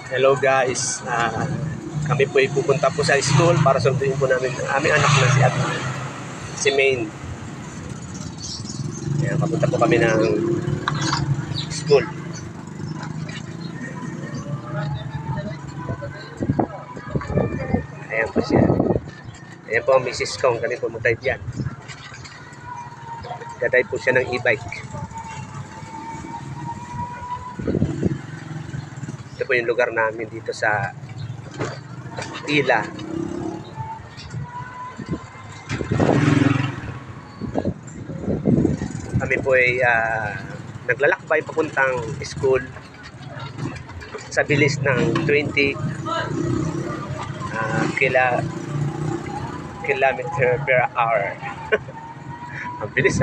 Hello guys, kami po ay pupunta po sa school para sunduin po namin ang aming anak na si Maine. Ayan, papunta po kami ng school. Ayan po siya. Ayan po ang Mrs. Kong, kami po mag-drive yan. Dadrive po siya ng e-bike. Ito po yung lugar namin dito sa Tila. Kami po ay naglalakbay papuntang school sa bilis ng 20 kilometer per hour. Ang bilis